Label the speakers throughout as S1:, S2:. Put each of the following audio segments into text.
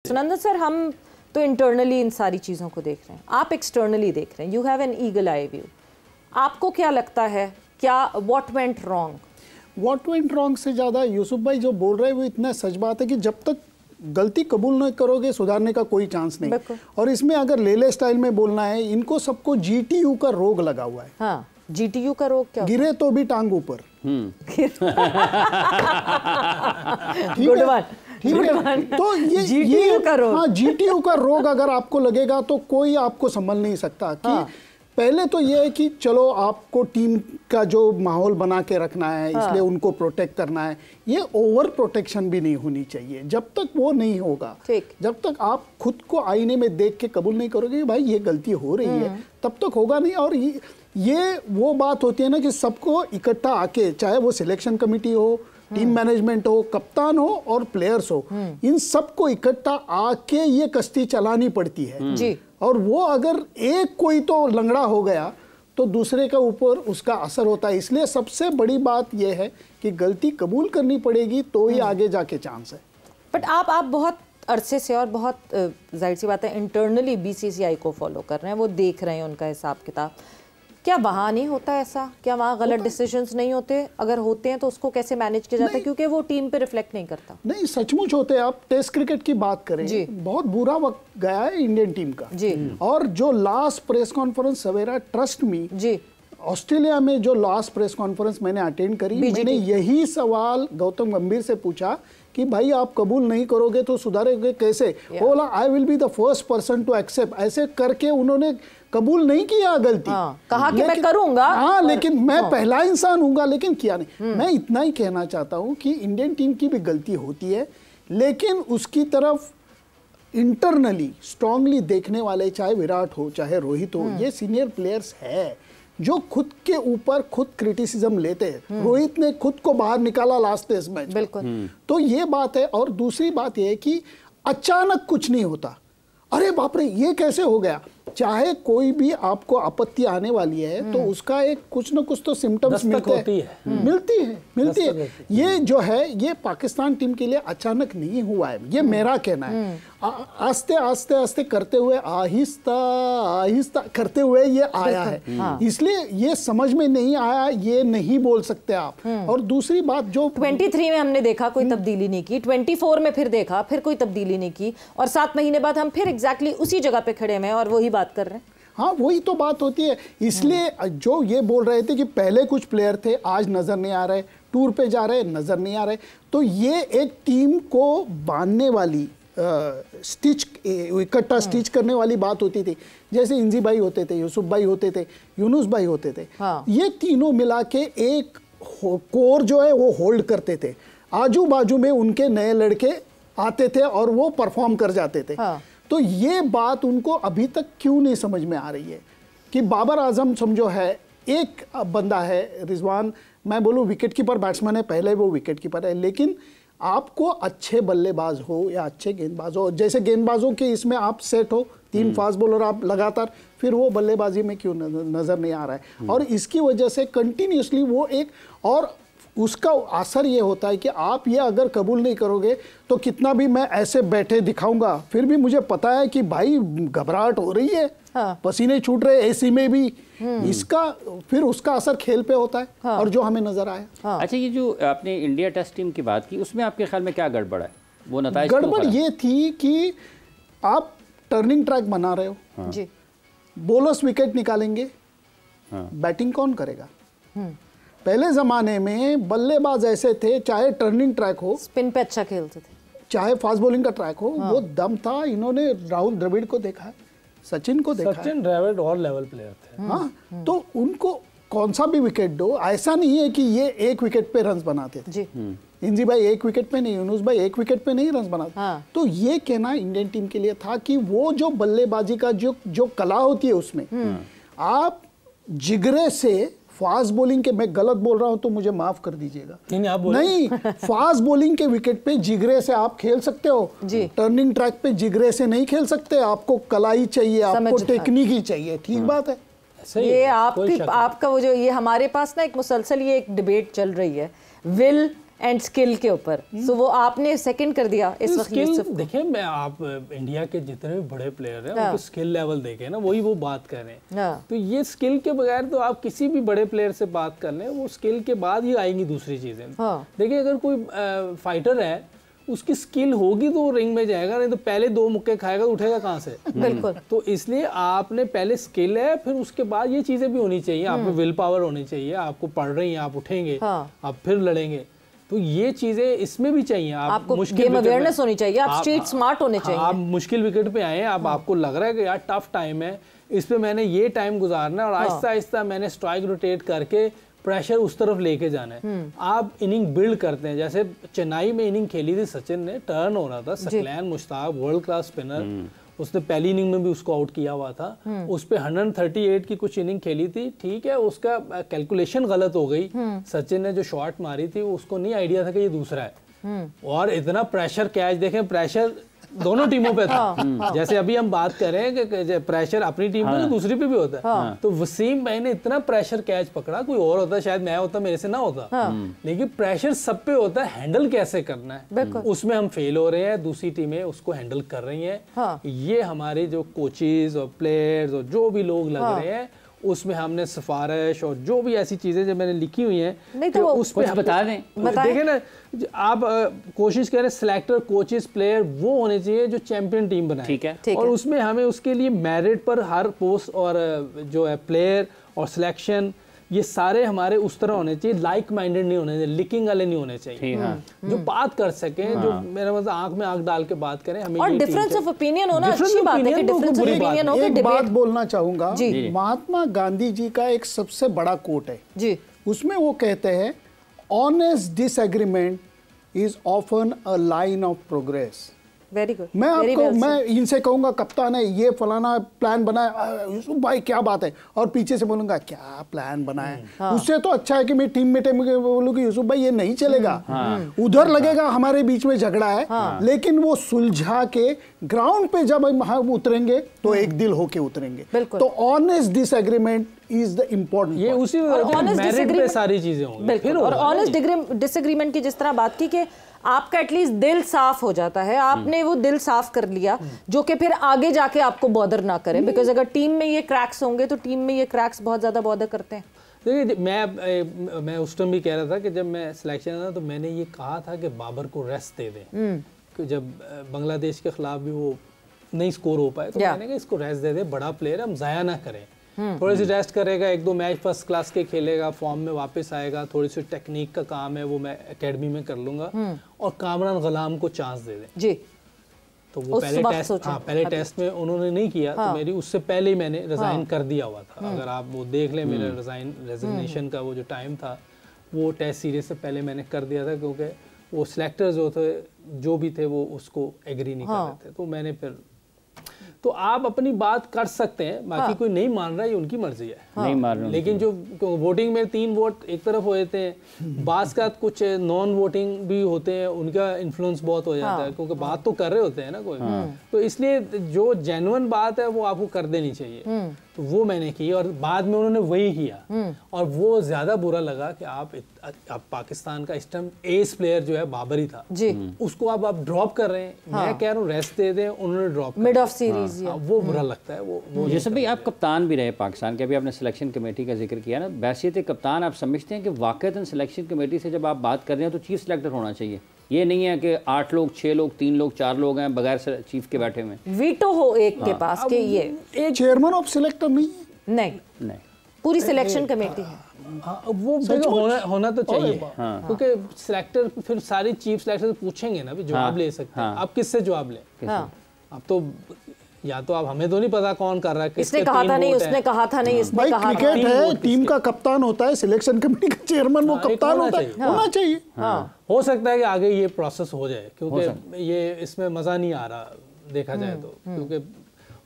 S1: Sunandan sir, हम तो internally इन सारी चीज़ों को देख रहे हैं, आप एक्सटर्नली देख रहे हैं, you have an eagle eye view. आपको क्या लगता है, क्या what went wrong?
S2: What went wrong से ज़्यादा यूसुफ भाई जो बोल रहे हैं वो इतना सच बात है कि जब तक गलती कबूल नहीं करोगे सुधारने का कोई चांस नहीं। और इसमें अगर लेले स्टाइल में बोलना है, इनको सबको जीटीयू का रोग लगा हुआ है।
S1: हाँ, जीटीयू का रोग क्या?
S2: गिरे तो भी टांग ऊपर।
S1: Good one.
S2: ठीक है, तो ये
S1: जीटीयू का रोग।
S2: हाँ, जीटीयू का रोग अगर आपको लगेगा तो कोई आपको संभल नहीं सकता। कि पहले तो ये है कि चलो आपको टीम का जो माहौल बना के रखना है, इसलिए उनको प्रोटेक्ट करना है। ये ओवर प्रोटेक्शन भी नहीं होनी चाहिए। जब तक वो नहीं होगा, जब तक आप खुद को आईने में देख के कबूल नहीं करोगे कि भाई ये गलती हो रही है, तब तक होगा नहीं। और ये वो बात होती है ना कि सबको इकट्ठा आके, चाहे वो सिलेक्शन कमेटी हो, टीम मैनेजमेंट हो, कप्तान हो और प्लेयर्स हो, इन सबको इकट्ठा आके ये कश्ती चलानी पड़ती है जी। और वो अगर एक कोई तो लंगड़ा हो गया तो दूसरे के ऊपर उसका असर होता है। इसलिए सबसे बड़ी बात यह है कि गलती कबूल करनी पड़ेगी तो ही आगे जाके चांस है।
S1: बट आप बहुत अरसे से और बहुत जाहिर सी बात है इंटरनली बीसीसीआई को फॉलो कर रहे हैं, वो देख रहे हैं उनका हिसाब किताब। क्या वहाँ नहीं होता ऐसा? क्या वहाँ गलत डिसीजंस नहीं होते? अगर होते हैं तो उसको कैसे मैनेज किया जाता है? क्योंकि वो टीम पे रिफ्लेक्ट नहीं करता।
S2: नहीं, सचमुच होते हैं। आप टेस्ट क्रिकेट की बात करें, बहुत बुरा वक्त गया है इंडियन टीम का जी। और जो लास्ट प्रेस कॉन्फ्रेंस सवेरा, ट्रस्ट मी जी, ऑस्ट्रेलिया में जो लास्ट प्रेस कॉन्फ्रेंस मैंने अटेंड करी, मैंने यही सवाल गौतम गंभीर से पूछा कि भाई आप कबूल नहीं करोगे तो सुधारोगे कैसे? बोला I will be the first person to accept. ऐसे करके उन्होंने कबूल नहीं किया गलती।
S1: कहा कि मैं करूंगा।
S2: हाँ, लेकिन मैं पहला इंसान हूंगा, लेकिन किया नहीं। मैं इतना ही कहना चाहता हूं कि इंडियन टीम की भी गलती होती है, लेकिन उसकी तरफ इंटरनली स्ट्रांगली देखने वाले, चाहे विराट हो चाहे रोहित हो, ये सीनियर प्लेयर्स है जो खुद के ऊपर खुद क्रिटिसिज्म लेते हैं। रोहित ने खुद को बाहर निकाला लास्ट टेस्ट मैच, बिल्कुल। तो ये बात है। और दूसरी बात ये है कि अचानक कुछ नहीं होता। अरे बाप रे, ये कैसे हो गया? चाहे कोई भी आपको आपत्ति आने वाली है तो उसका एक कुछ ना कुछ तो सिम्टम्स मिलती है। ये जो है, ये पाकिस्तान टीम के लिए अचानक नहीं हुआ है, ये मेरा कहना है। आस्ते आस्ते आस्ते करते हुए, आहिस्ता आहिस्ता करते हुए ये आया है। इसलिए ये समझ में नहीं आया, ये नहीं बोल सकते आप। और दूसरी बात, जो
S1: 23 में हमने देखा कोई तब्दीली नहीं की, 24 में फिर देखा, फिर कोई तब्दीली नहीं की, और 7 महीने बाद हम फिर एग्जैक्टली उसी जगह पे खड़े हैं और वही बात कर रहे हैं।
S2: हाँ, वही तो बात होती है। इसलिए जो ये बोल रहे थे कि पहले कुछ प्लेयर थे, आज नजर नहीं आ रहे, टूर पे जा रहे, नजर नहीं आ रहे, तो ये एक टीम को बांधने वाली, स्टिच, इकट्ठा स्टिच करने वाली बात होती थी। जैसे इंजी भाई होते थे, यूसुफ भाई होते थे, यूनुस भाई होते थे। ये तीनों मिला के एक कोर जो है वो होल्ड करते थे। आजू बाजू में उनके नए लड़के आते थे और वो परफॉर्म कर जाते थे। तो ये बात उनको अभी तक क्यों नहीं समझ में आ रही है कि बाबर आजम समझो है, एक बंदा है रिजवान, मैं बोलूँ विकेट कीपर बैट्समैन है, पहले वो विकेट कीपर है, लेकिन आपको अच्छे बल्लेबाज हो या अच्छे गेंदबाज हो, जैसे गेंदबाजों के इसमें आप सेट हो, 3 फास्ट बॉलर आप लगातार, फिर वो बल्लेबाजी में क्यों नजर नहीं आ रहा है? और इसकी वजह से कंटिन्यूसली वो एक, और उसका असर ये होता है कि आप ये अगर कबूल नहीं करोगे तो कितना भी मैं ऐसे बैठे दिखाऊंगा, फिर भी मुझे पता है कि भाई घबराहट हो रही है, पसीने छूट रहे एसी में भी, इसका फिर उसका असर खेल पे होता है। और जो हमें नजर आया।
S3: अच्छा, ये जो आपने इंडिया टेस्ट टीम की बात की, उसमें आपके ख्याल में क्या गड़बड़ है? वो नताइज
S2: गड़बड़ ये थी कि आप टर्निंग ट्रैक बना रहे हो जी, बॉलर्स विकेट निकालेंगे, बैटिंग कौन करेगा? पहले जमाने में बल्लेबाज ऐसे थे, चाहे टर्निंग ट्रैक हो,
S1: स्पिन पे अच्छा खेलते थे,
S2: चाहे फास्ट बॉलिंग का ट्रैक हो, वो दम था। इन्होंने राहुल द्रविड़ को देखा है, सचिन को देखा है,
S4: सचिन द्रविड़ और लेवल प्लेयर थे।
S2: हाँ, तो उनको कौन सा भी विकेट दो, ऐसा नहीं है कि ये एक विकेट पे रन बनाते थे जी। इंजी भाई एक विकेट पे नहीं, यूनुस भाई एक विकेट पे नहीं रन बनाते। तो ये कहना इंडियन टीम के लिए था कि वो जो बल्लेबाजी का जो कला होती है उसमें आप जिगरे से फास्ट बॉलिंग के, मैं गलत बोल रहा हूं तो मुझे माफ कर दीजिएगा, नहीं, फास्ट बॉलिंग के विकेट पे जिगरे से आप खेल सकते हो जी। टर्निंग ट्रैक पे जिगरे से नहीं खेल सकते, आपको कलाई चाहिए, आपको टेक्निक ही चाहिए। ठीक बात है।
S1: ये आपका वो जो, ये हमारे पास ना एक मुसलसल ये एक डिबेट चल रही है, विल एंड स्किल के ऊपर। सो वो आपने सेकंड कर दिया इस वक्त यूसुफ को।
S4: देखिए, मैं आप इंडिया के जितने भी बड़े प्लेयर हैं उनके स्किल लेवल देखें ना, वही वो बात कर रहे हैं। तो ये स्किल के बगैर तो आप किसी भी बड़े प्लेयर से बात कर लें, वो स्किल के बाद ही आएंगी दूसरी चीजें। देखिए, अगर कोई फाइटर है, उसकी स्किल होगी तो वो रिंग में जाएगा, नहीं तो पहले 2 मुक्के खाएगा तो उठेगा कहाँ से?
S1: बिल्कुल।
S4: तो इसलिए आपने पहले स्किल है, फिर उसके बाद ये चीजें भी होनी चाहिए। आप में विल पावर होनी चाहिए, आपको पढ़ रही हैं, आप उठेंगे, आप फिर लड़ेंगे। तो ये चीजें इसमें भी चाहिए।
S1: आपको गेम अवेयरनेस होनी चाहिए, आप स्ट्रीट स्मार्ट होने चाहिए।
S4: आप मुश्किल विकेट पे आए, अब आपको लग रहा है कि यार टफ टाइम है, इस पे मैंने ये टाइम गुजारना है, और आहिस्ता आहिस्ता मैंने स्ट्राइक रोटेट करके प्रेशर उस तरफ लेके जाना है। आप इनिंग बिल्ड करते हैं। जैसे चेन्नई में इनिंग खेली थी सचिन ने, टर्न हो रहा था, Saqlain Mushtaq world class spinner, उसने पहली इनिंग में भी उसको आउट किया हुआ था। उस पे 138 की कुछ इनिंग खेली थी, ठीक है, उसका कैलकुलेशन गलत हो गई। सचिन ने जो शॉट मारी थी उसको नहीं आइडिया था कि ये दूसरा है, और इतना प्रेशर कैच, देखें प्रेशर दोनों टीमों पे था। जैसे अभी हम बात कर रहे हैं कि प्रेशर अपनी टीम पे तो दूसरी पे भी होता है। तो वसीम भाई ने इतना प्रेशर कैच पकड़ा, कोई और होता शायद मैं होता, मेरे से ना होता। लेकिन प्रेशर सब पे होता है, हैंडल कैसे करना है उसमें हम फेल हो रहे हैं, दूसरी टीमें उसको हैंडल कर रही हैं। ये हमारे जो कोचेज और प्लेयर्स और जो भी लोग लग रहे हैं, उसमें हमने सिफारिश और जो भी ऐसी चीजें जो मैंने लिखी हुई हैं,
S1: नहीं तो
S3: उस पर बता दें।
S4: देखें ना, आप कोशिश करें सिलेक्टर, कोचेस, प्लेयर वो होने चाहिए जो चैंपियन टीम बनाए।
S3: ठीक है।
S4: और उसमें हमें उसके लिए मेरिट पर हर पोस्ट और जो है प्लेयर और सिलेक्शन, ये सारे हमारे उस तरह होने चाहिए, लाइक माइंडेड नहीं होने चाहिए, लिकिंग वाले नहीं होने चाहिए, जो बात कर सकें, जो मेरा मतलब आंख में आंख डाल के बात करें। हमें
S1: और डिफरेंस ऑफ ओपिनियन होना अच्छी बात है कि डिफरेंस ऑफ ओपिनियन हो,
S2: एक बात बोलना चाहूंगा, महात्मा गांधी जी का एक सबसे बड़ा कोट है जी, उसमें वो कहते हैं, honest disagreement is often a line of progress.
S1: Very good.
S2: मैं इनसे कहूंगा कप्तान है, ये फलाना प्लान बनाया, यूसुफ भाई क्या बात है, और पीछे से बोलूंगा क्या प्लान बनाया। उससे तो अच्छा है कि मैं टीम में बोलूँ कि यूसुफ भाई ये नहीं चलेगा। उधर लगेगा हमारे बीच में झगड़ा है, लेकिन वो सुलझा के ग्राउंड पे जब हम उतरेंगे तो एक दिल होके उतरेंगे। तो honest disagreement is the important,
S4: ये उसी मेरिट पे सारी चीजें होंगी।
S1: और ऑनेस्ट डिसएग्रीमेंट की जिस तरह बात की कि आपका एटलीस्ट दिल साफ हो जाता है, आपने वो दिल साफ कर लिया, जो कि फिर आगे जाके आपको बॉदर ना करे, बिकॉज अगर टीम में ये क्रैक्स होंगे तो टीम में ये क्रैक्स बहुत ज्यादा बॉदर करते हैं।
S4: देखिए, मैं उस टाइम भी कह रहा था कि जब मैं सिलेक्शन आया तो मैंने ये कहा था कि बाबर को रेस्ट दे दें, कि जब बांग्लादेश के खिलाफ भी वो नहीं स्कोर हो पाए तो मैंने कहा इसको रेस्ट दे दें, बड़ा प्लेयर, हम जाया ना करें, थोड़ी सी रेस्ट करेगा, 1-2 मैच फर्स्ट क्लास के खेलेगा, फॉर्म में वापस आएगा, थोड़ी सी टेक्निक का काम है वो मैं एकेडमी में कर लूंगा, और कामरान गलाम को चांस दे दें जी। तो वो पहले टेस्ट में उन्होंने नहीं किया, तो मेरी उससे पहले ही मैंने रिजाइन कर दिया हुआ था। अगर आप वो देख लें, मेरा रेजिग्नेशन का वो जो टाइम था, वो टेस्ट सीरीज से पहले मैंने कर दिया था, क्योंकि वो सिलेक्टर्स जो भी थे वो उसको एग्री नहीं कर रहे थे। तो मैंने फिर, तो आप अपनी बात कर सकते हैं, बाकी कोई नहीं मान रहा है, ये उनकी मर्जी है, नहीं मान रहा। लेकिन जो वोटिंग में 3 वोट एक तरफ हो जाते हैं, बास का कुछ नॉन वोटिंग भी होते हैं, उनका इन्फ्लुएंस बहुत हो जाता है, क्योंकि बात तो कर रहे होते हैं ना कोई। तो इसलिए जो जेन्युइन बात है वो आपको कर देनी चाहिए, तो वो मैंने की, और बाद में उन्होंने वही किया, और वो ज्यादा बुरा लगा कि आप पाकिस्तान का इस टाइम एस प्लेयर जो है बाबर ही था जी, उसको आप ड्रॉप कर रहे हैं। मैं कह रहा हूँ रेस्ट दे दें, उन्होंने ड्रॉप
S1: मिड ऑफ सीरीज,
S4: वो बुरा लगता है। वो
S3: जैसे भाई आप कप्तान भी रहे पाकिस्तान के, अभी आपने सिलेक्शन कमेटी का जिक्र किया ना, बैसियत कप्तान आप समझते हैं कि वाकईतन सिलेक्शन कमेटी से जब आप बात कर रहे हैं तो चीफ सिलेक्टर होना चाहिए, ये नहीं है कि 8 लोग 6 लोग 3 लोग 4 लोग हैं बगैर चीफ के बैठे हुए, वीटो
S1: हो एक के पास के, ये
S2: एक चेयरमैन ऑफ सिलेक्टर नहीं,
S1: पूरी सिलेक्शन कमेटी है।
S4: वो होना तो चाहिए, क्योंकि सिलेक्टर फिर सारी चीफ सिलेक्टर पूछेंगे ना, भी जवाब ले सकते हैं। आप किससे जवाब लें? आप तो या तो आप, हमें तो नहीं पता कौन कर रहा है,
S1: इसने कहा था नहीं, उसने कहा था नहीं, इसने
S2: भाई
S1: कहा
S2: क्रिकेट है, टीम का कप्तान होता है, सिलेक्शन कमेटी का चेयरमैन वो कप्तान होता है, होना चाहिए।
S4: हो सकता है कि आगे ये प्रोसेस हो जाए, क्योंकि ये इसमें मजा नहीं आ रहा देखा जाए तो, क्योंकि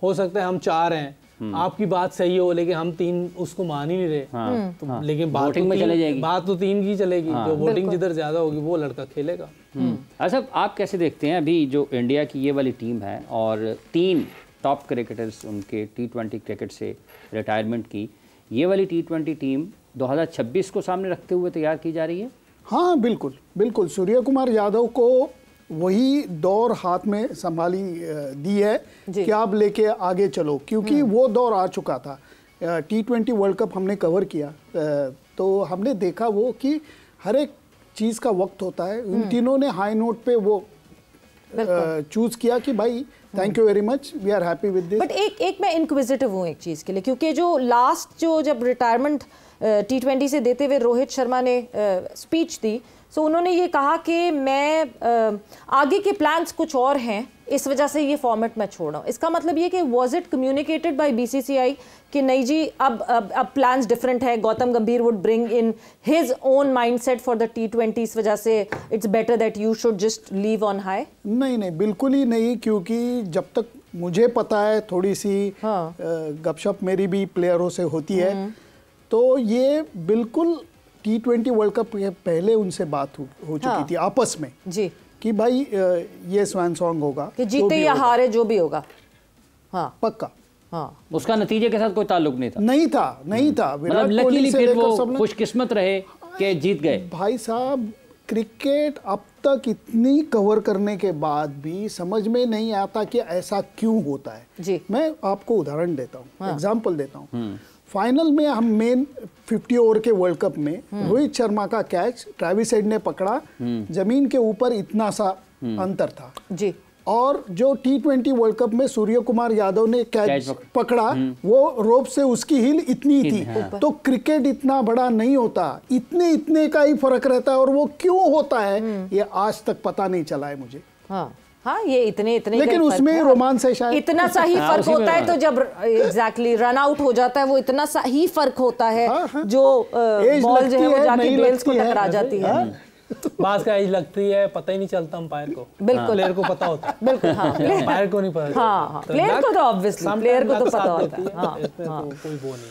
S4: हो सकता है हम 4 हैं, आपकी बात सही हो, लेकिन हम 3 उसको मान ही नहीं रहे, तो लेकिन बात तो 3 की चलेगी, जो वोटिंग जिधर ज्यादा होगी वो लड़का खेलेगा।
S3: अच्छा, आप कैसे देखते हैं अभी जो इंडिया की ये वाली टीम है और 3 टॉप क्रिकेटर्स उनके T20 क्रिकेट से रिटायरमेंट की, ये वाली T20 टीम 2026 को सामने रखते हुए तैयार की जा रही है?
S2: हाँ बिल्कुल बिल्कुल, सूर्य कुमार यादव को वही दौर हाथ में संभाली दी है कि आप लेके आगे चलो, क्योंकि वो दौर आ चुका था। T20 वर्ल्ड कप हमने कवर किया, तो हमने देखा वो कि हर एक चीज़ का वक्त होता है। उन तीनों ने हाई नोट पे वो चूज किया कि भाई thank you very much, we are happy with this.
S1: But एक मैं इनक्विजिटिव हूँ एक चीज़ के लिए, क्योंकि जो लास्ट जो जब रिटायरमेंट T20 से देते हुए रोहित शर्मा ने स्पीच दी, सो उन्होंने ये कहा कि मैं आगे के प्लान्स कुछ और हैं, इस वजह से ये फॉर्मेट मैं छोड़ रहा हूँ। इसका मतलब ये कि was it communicated bye BCCI कि नहीं जी अब प्लान्स डिफरेंट है, गौतम गंभीर would bring in his own mindset for the T20, इस वजह से it's better that you should just leave on high?
S2: नहीं नहीं, बिल्कुल ही नहीं, क्योंकि जब तक मुझे पता है, थोड़ी सी गपशप मेरी भी प्लेयरों से होती है, तो ये बिल्कुल T20 वर्ल्ड कप के पहले उनसे बात हो चुकी थी आपस में
S1: जी,
S2: कि भाई ये स्वैन सॉन्ग होगा,
S1: कि जीते या हारे जो भी होगा। हाँ
S2: पक्का।
S1: हाँ,
S3: उसका नतीजे के साथ कोई ताल्लुक नहीं था।
S2: नहीं था।
S3: मतलब लकीली फिर वो खुशकिस्मत रहे कि जीत गए।
S2: भाई साहब, क्रिकेट अब तक इतनी कवर करने के बाद भी समझ में नहीं आता कि ऐसा क्यों होता है
S1: जी।
S2: मैं आपको उदाहरण देता हूँ, एग्जाम्पल देता हूँ। फाइनल में हम मेन 50 ओवर के वर्ल्ड कप में रोहित शर्मा का कैच ट्रेविस हेड ने पकड़ा, जमीन के ऊपर इतना सा अंतर था
S1: जी,
S2: और जो T20 वर्ल्ड कप में सूर्य कुमार यादव ने कैच पकड़ा, वो रोप से उसकी हिल इतनी थी। तो क्रिकेट इतना बड़ा नहीं होता, इतने का ही फर्क रहता है, और वो क्यों होता है ये आज तक पता नहीं चला है मुझे।
S1: हाँ, ये इतने
S2: लेकिन उसमें रोमांस है शायद,
S1: इतना सा ही फर्क होता है। तो जब एग्जैक्टली रन आउट हो जाता है, वो इतना सा ही फर्क होता है जो बॉल जो है वो जाके बेल्स को टकरा जाती है।
S4: बास का एज लगती है, पता ही नहीं चलता अंपायर को।
S1: बिल्कुल,
S4: प्लेयर को पता होता है।
S1: बिल्कुल, हाँ,
S4: अंपायर को नहीं पता।
S1: हाँ, प्लेयर को तो ऑब्वियसली प्लेयर को तो पता होता है।
S4: कोई वो नहीं।